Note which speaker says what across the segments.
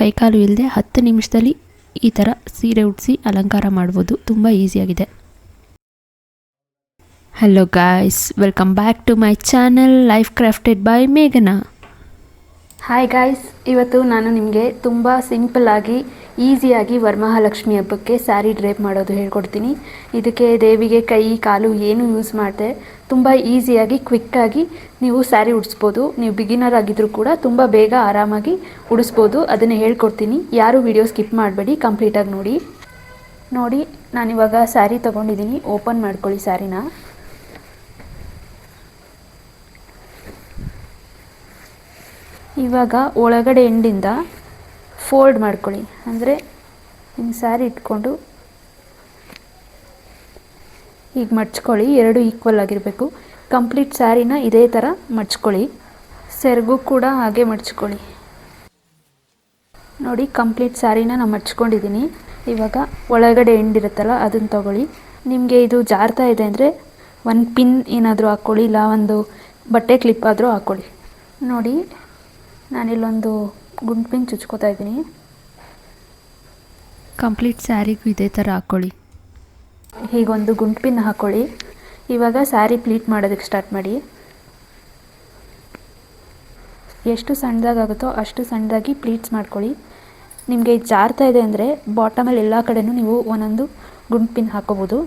Speaker 1: ಕೈಕಾಲು ಇಲ್ಲದೆ 10 ನಿಮಿಷದಲ್ಲಿ ಈ ಥರ ಸೀರೆ ಉಡಿಸಿ ಅಲಂಕಾರ ಮಾಡ್ಬೋದು. ತುಂಬ ಈಸಿಯಾಗಿದೆ. Hello guys, welcome back to my channel life crafted by ಮೇಘನಾ.
Speaker 2: ಹಾಯ್ ಗಾಯ್ಸ್, ಇವತ್ತು ನಾನು ನಿಮಗೆ ತುಂಬ ಸಿಂಪಲ್ಲಾಗಿ ಈಸಿಯಾಗಿ ವರಮಹಾಲಕ್ಷ್ಮಿ ಹಬ್ಬಕ್ಕೆ ಸ್ಯಾರಿ ಡ್ರೇಪ್ ಮಾಡೋದು ಹೇಳ್ಕೊಡ್ತೀನಿ. ಇದಕ್ಕೆ ದೇವಿಗೆ ಕೈ ಕಾಲು ಏನು ಯೂಸ್ ಮಾಡದೆ ತುಂಬ ಈಸಿಯಾಗಿ ಕ್ವಿಕ್ಕಾಗಿ ನೀವು ಸ್ಯಾರಿ ಉಡಿಸ್ಬೋದು. ನೀವು ಬಿಗಿನರ್ ಆಗಿದ್ದರೂ ಕೂಡ ತುಂಬ ಬೇಗ ಆರಾಮಾಗಿ ಉಡಿಸ್ಬೋದು. ಅದನ್ನು ಹೇಳ್ಕೊಡ್ತೀನಿ. ಯಾರು ವಿಡಿಯೋ ಸ್ಕಿಪ್ ಮಾಡಬೇಡಿ, ಕಂಪ್ಲೀಟಾಗಿ ನೋಡಿ. ನಾನಿವಾಗ ಸ್ಯಾರಿ ತೊಗೊಂಡಿದ್ದೀನಿ. ಓಪನ್ ಮಾಡ್ಕೊಳ್ಳಿ ಸ್ಯಾರಿನ. ಇವಾಗ ಒಳಗಡೆ ಎಂಡಿಂದ ಫೋಲ್ಡ್ ಮಾಡ್ಕೊಳ್ಳಿ. ಅಂದರೆ ಹಿಂಗೆ ಸ್ಯಾರಿ ಇಟ್ಕೊಂಡು ಈಗ ಮಡ್ಚ್ಕೊಳ್ಳಿ. ಎರಡು ಈಕ್ವಲ್ ಆಗಿರಬೇಕು. ಕಂಪ್ಲೀಟ್ ಸ್ಯಾರಿನ ಇದೇ ಥರ ಮಡ್ಚ್ಕೊಳ್ಳಿ. ಸೆರಗು ಕೂಡ ಹಾಗೆ ಮಡ್ಚ್ಕೊಳ್ಳಿ. ನೋಡಿ, ಕಂಪ್ಲೀಟ್ ಸ್ಯಾರಿನ ನಾನು ಮಡ್ಚ್ಕೊಂಡಿದ್ದೀನಿ. ಇವಾಗ ಒಳಗಡೆ ಎಂಡಿರುತ್ತಲ್ಲ ಅದನ್ನು ತಗೊಳ್ಳಿ. ನಿಮಗೆ ಇದು ಜಾರ್ತಾ ಇದೆ ಅಂದರೆ ಒಂದು ಪಿನ್ ಏನಾದರೂ ಹಾಕ್ಕೊಳ್ಳಿ, ಇಲ್ಲ ಒಂದು ಬಟ್ಟೆ ಕ್ಲಿಪ್ ಆದರೂ ಹಾಕ್ಕೊಳ್ಳಿ. ನೋಡಿ, ನಾನಿಲ್ಲೊಂದು ಗುಂಡು ಪಿನ್ ಚುಚ್ಕೋತಾ ಇದ್ದೀನಿ.
Speaker 1: ಕಂಪ್ಲೀಟ್ ಸ್ಯಾರಿಗೂ ಇದೇ ಥರ ಹಾಕ್ಕೊಳ್ಳಿ.
Speaker 2: ಹೀಗೊಂದು ಗುಂಡು ಪಿನ್ ಹಾಕ್ಕೊಳ್ಳಿ. ಇವಾಗ ಸ್ಯಾರಿ ಪ್ಲೀಟ್ ಮಾಡೋದಕ್ಕೆ ಸ್ಟಾರ್ಟ್ ಮಾಡಿ. ಎಷ್ಟು ಸಣ್ಣದಾಗುತ್ತೋ ಅಷ್ಟು ಸಣ್ಣದಾಗಿ ಪ್ಲೀಟ್ಸ್ ಮಾಡ್ಕೊಳ್ಳಿ. ನಿಮಗೆ ಜಾರ್ತಾ ಇದೆ ಅಂದರೆ ಬಾಟಮಲ್ಲಿ ಎಲ್ಲ ಕಡೆಯೂ ನೀವು ಒಂದೊಂದು ಗುಂಡು ಪಿನ್ ಹಾಕೋಬೋದು.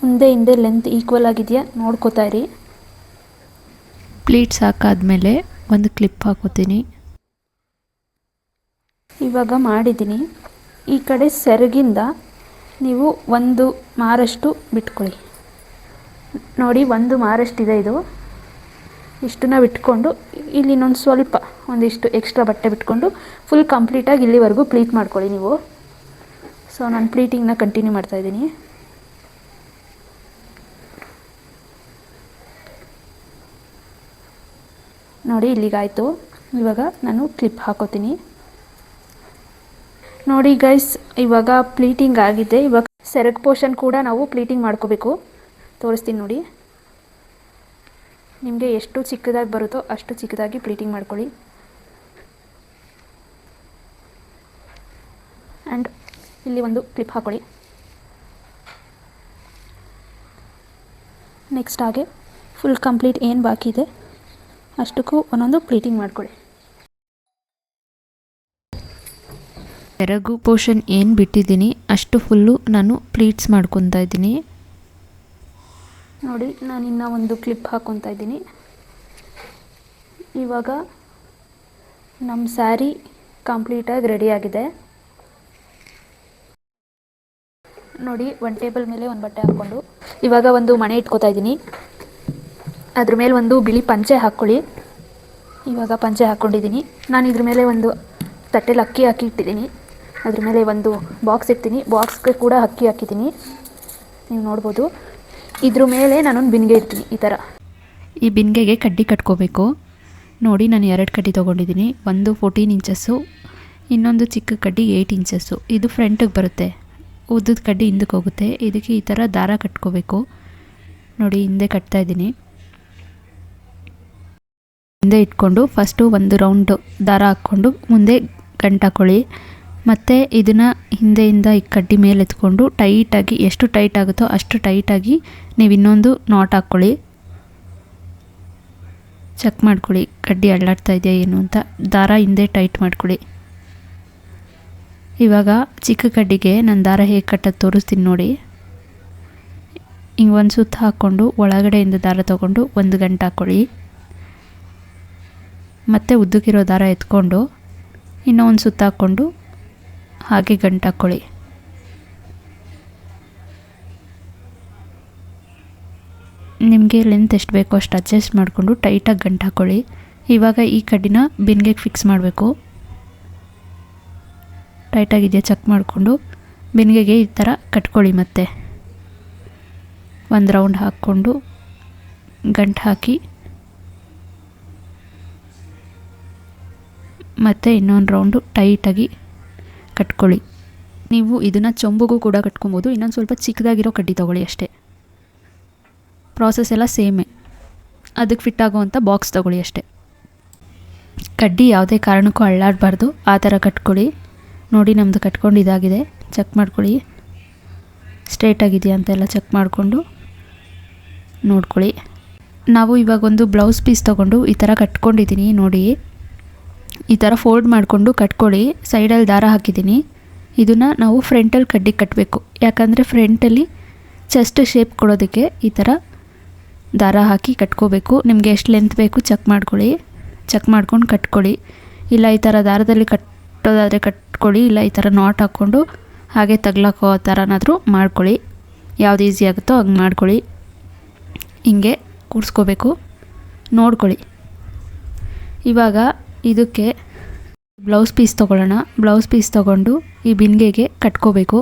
Speaker 2: ಮುಂದೆ ಹಿಂದೆ ಲೆಂತ್ ಈಕ್ವಲ್ ಆಗಿದೆಯಾ ನೋಡ್ಕೋತಾ ಇರಿ.
Speaker 1: ಪ್ಲೀಟ್ಸ್ ಹಾಕಾದ್ಮೇಲೆ ಒಂದು ಕ್ಲಿಪ್ ಹಾಕೋತೀನಿ.
Speaker 2: ಇವಾಗ ಮಾಡಿದ್ದೀನಿ. ಈ ಕಡೆ ಸೆರಗಿಂದ ನೀವು ಒಂದು ಮಾರಷ್ಟು ಬಿಟ್ಕೊಳ್ಳಿ. ನೋಡಿ, ಒಂದು ಮಾರಷ್ಟಿದೆ ಇದು. ಇಷ್ಟನ್ನ ಬಿಟ್ಕೊಂಡು ಇಲ್ಲಿ ಇನ್ನೊಂದು ಸ್ವಲ್ಪ ಒಂದಿಷ್ಟು ಎಕ್ಸ್ಟ್ರಾ ಬಟ್ಟೆ ಬಿಟ್ಕೊಂಡು ಫುಲ್ ಕಂಪ್ಲೀಟಾಗಿ ಇಲ್ಲಿವರೆಗೂ ಪ್ಲೀಟ್ ಮಾಡ್ಕೊಳ್ಳಿ ನೀವು. ಸೊ ನಾನು ಪ್ಲೀಟಿಂಗ್ನ ಕಂಟಿನ್ಯೂ ಮಾಡ್ತಾಯಿದ್ದೀನಿ. ನೋಡಿ, ಇಲ್ಲಿಗಾಯಿತು. ಇವಾಗ ನಾನು ಕ್ಲಿಪ್ ಹಾಕೋತೀನಿ. ನೋಡಿ ಗೈಸ್, ಇವಾಗ ಪ್ಲೀಟಿಂಗ್ ಆಗಿದೆ. ಇವಾಗ ಸೆರಗ್ ಪೋರ್ಷನ್ ಕೂಡ ನಾವು ಪ್ಲೀಟಿಂಗ್ ಮಾಡ್ಕೋಬೇಕು. ತೋರಿಸ್ತೀನಿ ನೋಡಿ. ನಿಮಗೆ ಎಷ್ಟು ಚಿಕ್ಕದಾಗಿ ಬರುತ್ತೋ ಅಷ್ಟು ಚಿಕ್ಕದಾಗಿ ಪ್ಲೀಟಿಂಗ್ ಮಾಡ್ಕೊಳ್ಳಿ. ಆ್ಯಂಡ್ ಇಲ್ಲಿ ಒಂದು ಕ್ಲಿಪ್ ಹಾಕ್ಕೊಳ್ಳಿ. ನೆಕ್ಸ್ಟ್ ಹಾಗೆ ಫುಲ್ ಕಂಪ್ಲೀಟ್ ಏನು ಬಾಕಿ ಇದೆ ಅಷ್ಟಕ್ಕೂ ಒಂದೊಂದು ಪ್ಲೀಟಿಂಗ್ ಮಾಡ್ಕೊಳ್ಳಿ.
Speaker 1: ಸೆರಗು ಪೋರ್ಷನ್ ಏನು ಬಿಟ್ಟಿದ್ದೀನಿ ಅಷ್ಟು ಫುಲ್ಲು ನಾನು ಪ್ಲೀಟ್ಸ್ ಮಾಡ್ಕೊತಾ ಇದ್ದೀನಿ.
Speaker 2: ನೋಡಿ, ನಾನು ಇನ್ನೂ ಒಂದು ಕ್ಲಿಪ್ ಹಾಕ್ಕೊತಾ ಇದ್ದೀನಿ. ಇವಾಗ ನಮ್ಮ ಸ್ಯಾರಿ ಕಂಪ್ಲೀಟಾಗಿ ರೆಡಿಯಾಗಿದೆ. ನೋಡಿ, ಒಂದು ಟೇಬಲ್ ಮೇಲೆ ಒಂದು ಬಟ್ಟೆ ಹಾಕ್ಕೊಂಡು ಇವಾಗ ಒಂದು ಮಣೆ ಇಟ್ಕೋತಾ ಇದ್ದೀನಿ. ಅದ್ರ ಮೇಲೆ ಒಂದು ಬಿಳಿ ಪಂಚೆ ಹಾಕ್ಕೊಳ್ಳಿ. ಇವಾಗ ಪಂಚೆ ಹಾಕ್ಕೊಂಡಿದ್ದೀನಿ. ನಾನು ಇದ್ರ ಮೇಲೆ ಒಂದು ತಟ್ಟೆಲಿ ಅಕ್ಕಿ ಹಾಕಿ ಇಟ್ಟಿದ್ದೀನಿ. ಅದ್ರ ಮೇಲೆ ಒಂದು ಬಾಕ್ಸ್ ಇಡ್ತೀನಿ. ಬಾಕ್ಸ್ಗೆ ಕೂಡ ಅಕ್ಕಿ ಹಾಕಿದ್ದೀನಿ, ನೀವು ನೋಡ್ಬೋದು. ಇದ್ರ ಮೇಲೆ ನಾನೊಂದು ಬಿನ್ಗೆ ಇಡ್ತೀನಿ ಈ ಥರ.
Speaker 1: ಈ ಬಿನ್ಗೆಗೆ ಕಡ್ಡಿ ಕಟ್ಕೋಬೇಕು. ನೋಡಿ, ನಾನು 2 ಕಡ್ಡಿ ತೊಗೊಂಡಿದ್ದೀನಿ. ಒಂದು 14 ಇಂಚಸ್ಸು, ಇನ್ನೊಂದು ಚಿಕ್ಕ ಕಡ್ಡಿ 8 ಇಂಚಸ್ಸು. ಇದು ಫ್ರಂಟಿಗೆ ಬರುತ್ತೆ, ಉದ್ದದ ಕಡ್ಡಿ ಹಿಂದಕ್ಕೆ ಹೋಗುತ್ತೆ. ಇದಕ್ಕೆ ಈ ಥರ ದಾರ ಕಟ್ಕೋಬೇಕು. ನೋಡಿ, ಹಿಂದೆ ಕಟ್ತಾಯಿದ್ದೀನಿ. ಹಿಂದೆ ಇಟ್ಕೊಂಡು ಫಸ್ಟು ಒಂದು ರೌಂಡ್ ದಾರ ಹಾಕ್ಕೊಂಡು ಮುಂದೆ ಗಂಟು ಹಾಕ್ಕೊಳ್ಳಿ. ಮತ್ತು ಇದನ್ನು ಹಿಂದೆಯಿಂದ ಈ ಕಡ್ಡಿ ಮೇಲೆ ಎತ್ಕೊಂಡು ಟೈಟಾಗಿ, ಎಷ್ಟು ಟೈಟ್ ಆಗುತ್ತೋ ಅಷ್ಟು ಟೈಟಾಗಿ ನೀವು ಇನ್ನೊಂದು ನಾಟ್ ಹಾಕ್ಕೊಳ್ಳಿ. ಚೆಕ್ ಮಾಡ್ಕೊಳ್ಳಿ ಕಡ್ಡಿ ಅಳ್ಳಾಡ್ತಾ ಇದೆಯಾ ಏನು ಅಂತ. ದಾರ ಹಿಂದೆ ಟೈಟ್ ಮಾಡ್ಕೊಳ್ಳಿ. ಇವಾಗ ಚಿಕ್ಕ ಕಡ್ಡಿಗೆ ನಾನು ದಾರ ಹೇಗೆ ಕಟ್ಟೋದು ತೋರಿಸ್ತೀನಿ ನೋಡಿ. ಹಿಂಗೆ ಒಂದು ಸುತ್ತ ಹಾಕ್ಕೊಂಡು ಒಳಗಡೆಯಿಂದ ದಾರ ತೊಗೊಂಡು ಒಂದು ಗಂಟು ಹಾಕ್ಕೊಳ್ಳಿ. ಮತ್ತು ಉದ್ದಕ್ಕಿರೋ ದಾರ ಎತ್ಕೊಂಡು ಇನ್ನೂ ಒಂದು ಸುತ್ತ ಹಾಕ್ಕೊಂಡು ಹಾಗೆ ಗಂಟು ಹಾಕ್ಕೊಳ್ಳಿ. ನಿಮಗೆ ಲೆಂತ್ ಎಷ್ಟು ಬೇಕೋ ಅಷ್ಟು ಅಡ್ಜಸ್ಟ್ ಮಾಡಿಕೊಂಡು ಟೈಟಾಗಿ ಗಂಟು ಹಾಕ್ಕೊಳ್ಳಿ. ಇವಾಗ ಈ ಕಡ್ಡಿನ ಬಿನ್ಗೆ ಫಿಕ್ಸ್ ಮಾಡಬೇಕು. ಟೈಟಾಗಿದೆಯಾ ಚೆಕ್ ಮಾಡಿಕೊಂಡು ಬಿನ್ಗೆಗೆ ಈ ಥರ ಕಟ್ಕೊಳ್ಳಿ. ಮತ್ತು ಒಂದು ರೌಂಡ್ ಹಾಕ್ಕೊಂಡು ಗಂಟು ಹಾಕಿ ಮತ್ತು ಇನ್ನೊಂದು ರೌಂಡು ಟೈಟಾಗಿ ಕಟ್ಕೊಳ್ಳಿ. ನೀವು ಇದನ್ನು ಚೊಂಬುಗೂ ಕೂಡ ಕಟ್ಕೊಬೋದು. ಇನ್ನೊಂದು ಸ್ವಲ್ಪ ಚಿಕ್ಕದಾಗಿರೋ ಕಡ್ಡಿ ತೊಗೊಳ್ಳಿ ಅಷ್ಟೇ. ಪ್ರಾಸೆಸ್ ಎಲ್ಲ ಸೇಮೇ. ಅದಕ್ಕೆ ಫಿಟ್ ಆಗೋವಂಥ ಬಾಕ್ಸ್ ತೊಗೊಳ್ಳಿ ಅಷ್ಟೇ. ಕಡ್ಡಿ ಯಾವುದೇ ಕಾರಣಕ್ಕೂ ಅಳ್ಳಾಡಬಾರ್ದು, ಆ ಥರ ಕಟ್ಕೊಳ್ಳಿ. ನೋಡಿ ನಮ್ಮದು ಕಟ್ಕೊಂಡು ಇದಾಗಿದೆ, ಚೆಕ್ ಮಾಡ್ಕೊಳ್ಳಿ ಸ್ಟ್ರೇಟಾಗಿದೆಯಾ ಅಂತೆಲ್ಲ ಚೆಕ್ ಮಾಡಿಕೊಂಡು ನೋಡ್ಕೊಳ್ಳಿ. ನಾವು ಇವಾಗ ಒಂದು ಬ್ಲೌಸ್ ಪೀಸ್ ತೊಗೊಂಡು ಈ ಥರ ಕಟ್ಕೊಂಡಿದ್ದೀನಿ ನೋಡಿ. ಈ ಥರ ಫೋಲ್ಡ್ ಮಾಡಿಕೊಂಡು ಕಟ್ಕೊಳ್ಳಿ. ಸೈಡಲ್ಲಿ ದಾರ ಹಾಕಿದ್ದೀನಿ. ಇದನ್ನು ನಾವು ಫ್ರಂಟಲ್ಲಿ ಕಡ್ಡಿ ಕಟ್ಟಬೇಕು, ಯಾಕಂದರೆ ಫ್ರಂಟಲ್ಲಿ ಚೆಸ್ಟ್ ಶೇಪ್ ಕೊಡೋದಕ್ಕೆ ಈ ಥರ ದಾರ ಹಾಕಿ ಕಟ್ಕೋಬೇಕು. ನಿಮಗೆ ಎಷ್ಟು ಲೆಂತ್ ಬೇಕು ಚೆಕ್ ಮಾಡ್ಕೊಳ್ಳಿ, ಚೆಕ್ ಮಾಡ್ಕೊಂಡು ಕಟ್ಕೊಳ್ಳಿ. ಇಲ್ಲ ಈ ಥರ ದಾರದಲ್ಲಿ ಕಟ್ಟೋದಾದರೆ ಕಟ್ಕೊಳ್ಳಿ, ಇಲ್ಲ ಈ ಥರ ನಾಟ್ ಹಾಕ್ಕೊಂಡು ಹಾಗೆ ತಗ್ಲಾಕೋ ಥರನಾದರೂ ಮಾಡ್ಕೊಳ್ಳಿ. ಯಾವ್ದು ಈಸಿ ಆಗುತ್ತೋ ಹಂಗೆ ಮಾಡ್ಕೊಳ್ಳಿ. ಹಿಂಗೆ ಕೂರಿಸ್ಕೋಬೇಕು, ನೋಡ್ಕೊಳ್ಳಿ. ಇವಾಗ ಇದಕ್ಕೆ ಬ್ಲೌಸ್ ಪೀಸ್ ತೊಗೊಳ್ಳೋಣ. ಬ್ಲೌಸ್ ಪೀಸ್ ತೊಗೊಂಡು ಈ ಬಿಂದಿಗೆಗೆ ಕಟ್ಕೋಬೇಕು.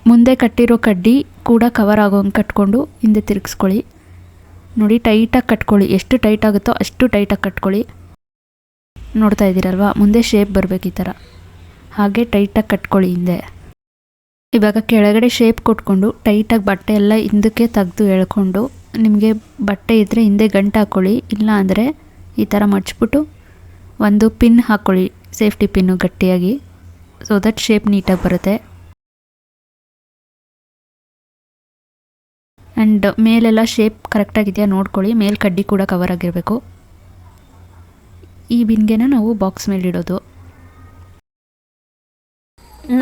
Speaker 1: ಮುಂದೆ ಕಟ್ಟಿರೋ ಕಡ್ಡಿ ಕೂಡ ಕವರ್ ಆಗೋಂಗೆ ಕಟ್ಕೊಂಡು ಹಿಂದೆ ತಿರುಗಿಸ್ಕೊಳ್ಳಿ. ನೋಡಿ ಟೈಟಾಗಿ ಕಟ್ಕೊಳ್ಳಿ, ಎಷ್ಟು ಟೈಟ್ ಆಗುತ್ತೋ ಅಷ್ಟು ಟೈಟಾಗಿ ಕಟ್ಕೊಳ್ಳಿ. ನೋಡ್ತಾ ಇದ್ದೀರಲ್ವ, ಮುಂದೆ ಶೇಪ್ ಬರಬೇಕು ಈ ಥರ, ಹಾಗೆ ಟೈಟಾಗಿ ಕಟ್ಕೊಳ್ಳಿ ಹಿಂದೆ. ಇವಾಗ ಕೆಳಗಡೆ ಶೇಪ್ ಕೊಟ್ಕೊಂಡು ಟೈಟಾಗಿ ಬಟ್ಟೆ ಎಲ್ಲ ಹಿಂದಕ್ಕೆ ತೆಗೆದು ಎಳ್ಕೊಂಡು, ನಿಮಗೆ ಬಟ್ಟೆ ಇದ್ದರೆ ಹಿಂದೆ ಗಂಟು ಹಾಕ್ಕೊಳ್ಳಿ, ಇಲ್ಲ ಅಂದರೆ ಈ ಥರ ಮಡ್ಚ್ಬಿಟ್ಟು ಒಂದು ಪಿನ್ ಹಾಕ್ಕೊಳ್ಳಿ, ಸೇಫ್ಟಿ ಪಿನ್ನು ಗಟ್ಟಿಯಾಗಿ, ಸೊ ದಟ್ ಶೇಪ್ ನೀಟಾಗಿ ಬರುತ್ತೆ. ಆ್ಯಂಡ್ ಮೇಲೆಲ್ಲ ಶೇಪ್ ಕರೆಕ್ಟಾಗಿದೆಯಾ ನೋಡ್ಕೊಳ್ಳಿ, ಮೇಲೆ ಕಡ್ಡಿ ಕೂಡ ಕವರ್ ಆಗಿರಬೇಕು. ಈ ಬಿಂದಿಗೆನ ನಾವು ಬಾಕ್ಸ್ ಮೇಲೆ ಇಡೋದು.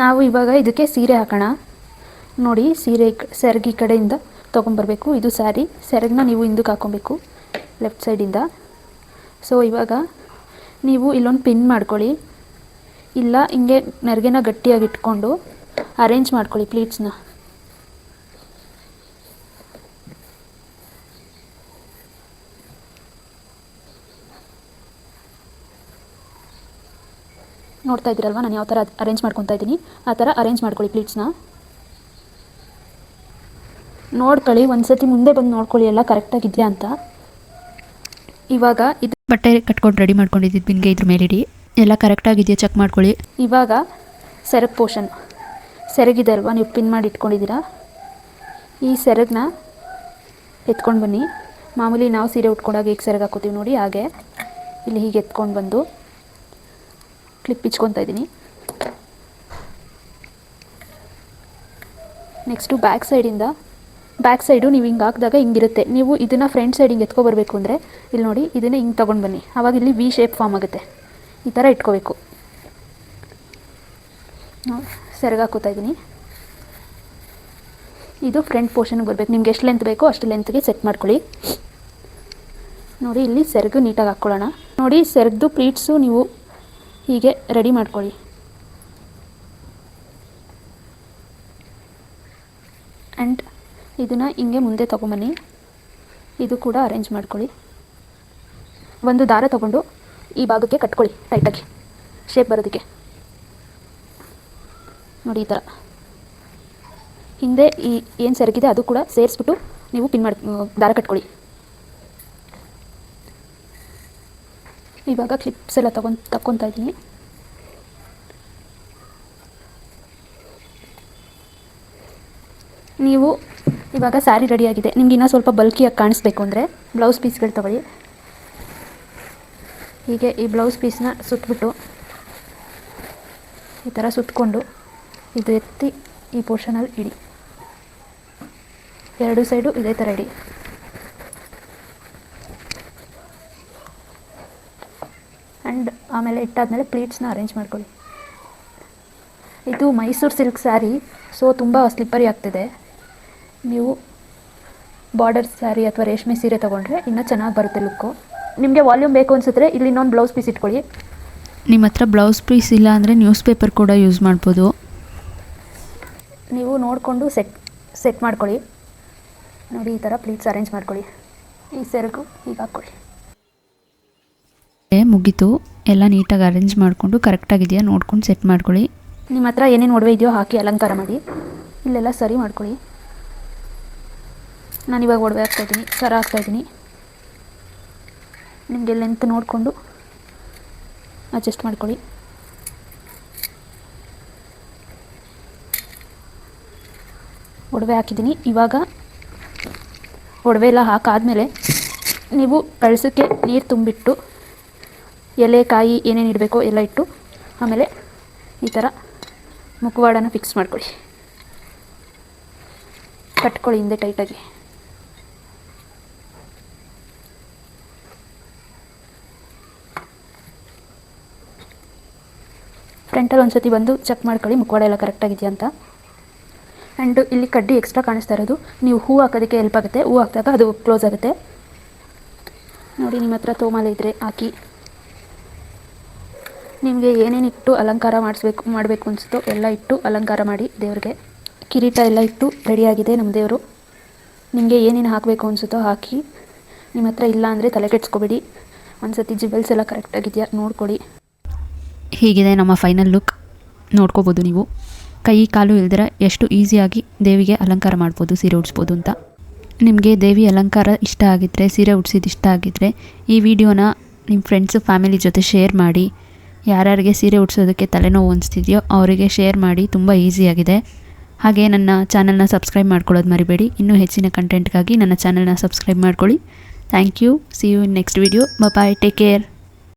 Speaker 2: ನಾವು ಇವಾಗ ಇದಕ್ಕೆ ಸೀರೆ ಹಾಕೋಣ. ನೋಡಿ ಸೀರೆ ಸೆರಗಿ ಕಡೆಯಿಂದ ತೊಗೊಂಬರ್ಬೇಕು. ಇದು ಸ್ಯಾರಿ, ಸೆರಗನ್ನ ನೀವು ಹಿಂದಕ್ಕೆ ಹಾಕ್ಕೊಬೇಕು ಲೆಫ್ಟ್ ಸೈಡಿಂದ. ಸೊ ಇವಾಗ ನೀವು ಇಲ್ಲೊಂದು ಪಿನ್ ಮಾಡ್ಕೊಳ್ಳಿ, ಇಲ್ಲ ಹಿಂಗೆ ನೆರಿಗೆನ ಗಟ್ಟಿಯಾಗಿ ಇಟ್ಕೊಂಡು ಅರೇಂಜ್ ಮಾಡ್ಕೊಳ್ಳಿ ಪ್ಲೀಟ್ಸ್ನ. ನೋಡ್ತಾ ಇದ್ದೀರಲ್ವ ನಾನು ಯಾವ ಥರ ಅರೇಂಜ್ ಮಾಡ್ಕೊತಾ ಇದ್ದೀನಿ, ಆ ಥರ ಅರೇಂಜ್ ಮಾಡ್ಕೊಳ್ಳಿ ಪ್ಲೀಟ್ಸ್ನ. ನೋಡ್ಕೊಳ್ಳಿ, ಒಂದು ಸತಿ ಮುಂದೆ ಬಂದು ನೋಡ್ಕೊಳ್ಳಿ ಎಲ್ಲ ಕರೆಕ್ಟಾಗಿದೆಯಾ ಅಂತ. ಇವಾಗ ಇದು
Speaker 1: ಬಟ್ಟೆ ಕಟ್ಕೊಂಡು ರೆಡಿ ಮಾಡ್ಕೊಂಡಿದ್ದು ಬಿಂದಿಗೆ ಇದ್ರ ಮೇಲಿಡಿ, ಎಲ್ಲ ಕರೆಕ್ಟಾಗಿದೆಯಾ ಚೆಕ್ ಮಾಡ್ಕೊಳ್ಳಿ.
Speaker 2: ಇವಾಗ ಸೆರಗ್ ಪೋರ್ಷನ್, ಸೆರಗಿದೆ ಅಲ್ವಾ ನೀವು ಪಿನ್ ಮಾಡಿ ಇಟ್ಕೊಂಡಿದ್ದೀರಾ, ಈ ಸೆರಗನ್ನ ಎತ್ಕೊಂಡು ಬನ್ನಿ. ಮಾಮೂಲಿ ನಾವು ಸೀರೆ ಉಟ್ಕೊಂಡಾಗ ಈಗ ಸೆರಗು ಹಾಕೋತೀವಿ ನೋಡಿ, ಹಾಗೆ ಇಲ್ಲಿ ಹೀಗೆ ಎತ್ಕೊಂಡು ಬಂದು ಕ್ಲಿಪ್ ಇಚ್ಕೊತಾ ಇದ್ದೀನಿ. ನೆಕ್ಸ್ಟು ಬ್ಯಾಕ್ ಸೈಡು ನೀವು ಹಿಂಗೆ ಹಾಕಿದಾಗ ಹಿಂಗಿರುತ್ತೆ. ನೀವು ಇದನ್ನು ಫ್ರಂಟ್ ಸೈಡ್ ಹಿಂಗೆ ಎತ್ಕೊಬರ್ಬೇಕು ಅಂದರೆ ಇಲ್ಲಿ ನೋಡಿ ಇದನ್ನು ಹಿಂಗೆ ತೊಗೊಂಡು ಬನ್ನಿ, ಆವಾಗ ಇಲ್ಲಿ ವಿ ಶೇಪ್ ಫಾರ್ಮ್ ಆಗುತ್ತೆ. ಈ ಥರ ಇಟ್ಕೋಬೇಕು. ಸೆರಗು ಹಾಕೋತಾ ಇದ್ದೀನಿ. ಇದು ಫ್ರಂಟ್ ಪೋರ್ಷನ್ಗೆ ಬರಬೇಕು. ನಿಮ್ಗೆ ಎಷ್ಟು ಲೆಂತ್ ಬೇಕೋ ಅಷ್ಟು ಲೆಂತ್ಗೆ ಸೆಟ್ ಮಾಡ್ಕೊಳ್ಳಿ. ನೋಡಿ ಇಲ್ಲಿ ಸೆರಗು ನೀಟಾಗಿ ಹಾಕ್ಕೊಳ್ಳೋಣ. ನೋಡಿ ಸೆರಗ್ದು ಪ್ಲೀಟ್ಸು ನೀವು ಹೀಗೆ ರೆಡಿ ಮಾಡ್ಕೊಳ್ಳಿ. ಆ್ಯಂಡ್ ಇದನ್ನು ಹಿಂಗೆ ಮುಂದೆ ತೊಗೊಂಬನ್ನಿ, ಇದು ಕೂಡ ಅರೇಂಜ್ ಮಾಡ್ಕೊಳ್ಳಿ. ಒಂದು ದಾರ ತೊಗೊಂಡು ಈ ಭಾಗಕ್ಕೆ ಕಟ್ಕೊಳ್ಳಿ ಟೈಟಾಗಿ, ಶೇಪ್ ಬರೋದಕ್ಕೆ. ನೋಡಿ ಈ ಥರ ಹಿಂದೆ ಈ ಏನು ಸೆರಗಿದೆ ಅದು ಕೂಡ ಸೇರಿಸ್ಬಿಟ್ಟು ನೀವು ಪಿನ್ ಮಾಡಿ ದಾರ ಕಟ್ಕೊಳ್ಳಿ. ಇವಾಗ ಕ್ಲಿಪ್ಸ್ ಎಲ್ಲ ತಗೊತಾ ಇದ್ದೀನಿ. ನೀವು ಇವಾಗ ಸ್ಯಾರಿ ರೆಡಿಯಾಗಿದೆ. ನಿಮ್ಗೆ ಇನ್ನೂ ಸ್ವಲ್ಪ ಬಲ್ಕಿಯಾಗಿ ಕಾಣಿಸ್ಬೇಕು ಅಂದರೆ ಬ್ಲೌಸ್ ಪೀಸ್ಗಳು ತೊಗೊಳ್ಳಿ. ಹೀಗೆ ಈ ಬ್ಲೌಸ್ ಪೀಸ್ನ ಸುತ್ತಬಿಟ್ಟು ಈ ಥರ ಸುತ್ತಕೊಂಡು ಇದು ಎತ್ತಿ ಈ ಪೋರ್ಷನಲ್ಲಿ ಇಡಿ. ಎರಡು ಸೈಡು ಇದೇ ಥರ ಇಡಿ. ಆ್ಯಂಡ್ ಆಮೇಲೆ ಇಟ್ಟಾದಮೇಲೆ ಪ್ಲೀಟ್ಸ್ನ ಅರೇಂಜ್ ಮಾಡ್ಕೊಳ್ಳಿ. ಇದು ಮೈಸೂರು ಸಿಲ್ಕ್ ಸ್ಯಾರಿ, ಸೊ ತುಂಬ ಸ್ಲಿಪ್ಪರಿ ಆಗ್ತಿದೆ. ನೀವು ಬಾರ್ಡರ್ ಸ್ಯಾರಿ ಅಥವಾ ರೇಷ್ಮೆ ಸೀರೆ ತೊಗೊಂಡ್ರೆ ಇನ್ನೂ ಚೆನ್ನಾಗಿ ಬರುತ್ತೆ ಲುಕ್ಕು. ನಿಮಗೆ ವಾಲ್ಯೂಮ್ ಬೇಕು ಅನಿಸಿದ್ರೆ ಇಲ್ಲಿ ಇನ್ನೊಂದು ಬ್ಲೌಸ್ ಪೀಸ್ ಇಟ್ಕೊಳ್ಳಿ.
Speaker 1: ನಿಮ್ಮ ಹತ್ರ ಬ್ಲೌಸ್ ಪೀಸ್ ಇಲ್ಲ ಅಂದರೆ ನ್ಯೂಸ್ ಪೇಪರ್ ಕೂಡ ಯೂಸ್ ಮಾಡ್ಬೋದು.
Speaker 2: ನೀವು ನೋಡಿಕೊಂಡು ಸೆಟ್ ಮಾಡ್ಕೊಳ್ಳಿ. ನೋಡಿ ಈ ಥರ ಪ್ಲೀಟ್ಸ್ ಅರೇಂಜ್ ಮಾಡ್ಕೊಳ್ಳಿ. ಈ ಸೆರಗು ಹೀಗೆ ಹಾಕ್ಕೊಳ್ಳಿ.
Speaker 1: ಮುಗೀತು, ಎಲ್ಲ ನೀಟಾಗಿ ಅರೇಂಜ್ ಮಾಡಿಕೊಂಡು ಕರೆಕ್ಟಾಗಿದೆಯಾ ನೋಡ್ಕೊಂಡು ಸೆಟ್ ಮಾಡ್ಕೊಳ್ಳಿ.
Speaker 2: ನಿಮ್ಮ ಹತ್ರ ಏನೇನು ಒಡವೆ ಇದೆಯೋ ಹಾಕಿ ಅಲಂಕಾರ ಮಾಡಿ. ಇಲ್ಲೆಲ್ಲ ಸರಿ ಮಾಡ್ಕೊಳ್ಳಿ. ನಾನಿವಾಗ ಒಡವೆ ಹಾಕ್ತಾಯಿದ್ದೀನಿ, ಸರ ಹಾಕ್ತಾಯಿದ್ದೀನಿ. ನಿಮಗೆ ಲೆಂತ್ ನೋಡಿಕೊಂಡು ಅಡ್ಜಸ್ಟ್ ಮಾಡ್ಕೊಳ್ಳಿ. ಒಡವೆ ಹಾಕಿದ್ದೀನಿ. ಇವಾಗ ಒಡವೆ ಎಲ್ಲ ಹಾಕಾದ್ಮೇಲೆ ನೀವು ಕಳಸಕ್ಕೆ ನೀರು ತುಂಬಿಟ್ಟು ಎಲೆ ಕಾಯಿ ಏನೇನು ಇಡಬೇಕೋ ಎಲ್ಲ ಇಟ್ಟು ಆಮೇಲೆ ಈ ಥರ ಮುಖವಾಡನ ಫಿಕ್ಸ್ ಮಾಡ್ಕೊಳ್ಳಿ, ಕಟ್ಕೊಳ್ಳಿ ಹಿಂದೆ ಟೈಟಾಗಿ. ಫ್ರಂಟಲ್ಲಿ ಒಂದು ಸತಿ ಬಂದು ಚೆಕ್ ಮಾಡ್ಕೊಳ್ಳಿ ಮುಖವಾಡ ಎಲ್ಲ ಕರೆಕ್ಟಾಗಿದೆಯಾ ಅಂತ. ಆ್ಯಂಡ್ ಇಲ್ಲಿ ಕಡ್ಡಿ ಎಕ್ಸ್ಟ್ರಾ ಕಾಣಿಸ್ತಾ ಇರೋದು ನೀವು ಹೂ ಹಾಕೋದಕ್ಕೆ ಹೆಲ್ಪ್ ಆಗುತ್ತೆ. ಹೂ ಹಾಕಿದಾಗ ಅದು ಕ್ಲೋಸ್ ಆಗುತ್ತೆ. ನೋಡಿ, ನಿಮ್ಮ ಹತ್ರ ತೋಮಾಲೆ ಇದ್ದರೆ ಹಾಕಿ. ನಿಮಗೆ ಏನೇನಿಟ್ಟು ಅಲಂಕಾರ ಮಾಡಬೇಕು ಅನಿಸುತ್ತೋ ಎಲ್ಲ ಇಟ್ಟು ಅಲಂಕಾರ ಮಾಡಿ ದೇವ್ರಿಗೆ. ಕಿರೀಟ ಎಲ್ಲ ಇಟ್ಟು ರೆಡಿಯಾಗಿದೆ ನಮ್ಮ ದೇವರು. ನಿಮಗೆ ಏನೇನು ಹಾಕಬೇಕು ಅನಿಸುತ್ತೋ ಹಾಕಿ. ನಿಮ್ಮ ಹತ್ರ ಇಲ್ಲ ಅಂದರೆ ತಲೆ ಕೆಡಿಸ್ಕೊಬೇಡಿ. ಒಂದು ಸತಿ ಜಿಬಲ್ಸ್ ಎಲ್ಲ ಕರೆಕ್ಟಾಗಿದೆಯಾ ನೋಡ್ಕೊಳ್ಳಿ.
Speaker 1: ಹೀಗಿದೆ ನಮ್ಮ ಫೈನಲ್ ಲುಕ್. ನೋಡ್ಕೋಬೋದು ನೀವು. ಕೈ ಕಾಲು ಇಲ್ದಿರ ಎಷ್ಟು ಈಸಿಯಾಗಿ ದೇವಿಗೆ ಅಲಂಕಾರ ಮಾಡ್ಬೋದು, ಸೀರೆ ಉಡಿಸ್ಬೋದು ಅಂತ. ನಿಮಗೆ ದೇವಿ ಅಲಂಕಾರ ಇಷ್ಟ ಆಗಿದ್ದರೆ, ಸೀರೆ ಉಡಿಸಿದ್ದು ಇಷ್ಟ ಆಗಿದ್ದರೆ ಈ ವಿಡಿಯೋನ ನಿಮ್ಮ ಫ್ರೆಂಡ್ಸು ಫ್ಯಾಮಿಲಿ ಜೊತೆ ಶೇರ್ ಮಾಡಿ. ಯಾರ್ಯಾರಿಗೆ ಸೀರೆ ಉಡಿಸೋದಕ್ಕೆ ತಲೆನೋವು ಅನಿಸ್ತಿದೆಯೋ ಅವರಿಗೆ ಶೇರ್ ಮಾಡಿ. ತುಂಬ ಈಸಿಯಾಗಿದೆ. ಹಾಗೆ ನನ್ನ ಚಾನಲ್ನ ಸಬ್ಸ್ಕ್ರೈಬ್ ಮಾಡ್ಕೊಳ್ಳೋದು ಮರಿಬೇಡಿ. ಇನ್ನೂ ಹೆಚ್ಚಿನ ಕಂಟೆಂಟ್ಗಾಗಿ ನನ್ನ ಚಾನಲ್ನ ಸಬ್ಸ್ಕ್ರೈಬ್ ಮಾಡ್ಕೊಳ್ಳಿ. Thank you. See you in next video. Bye. Take care.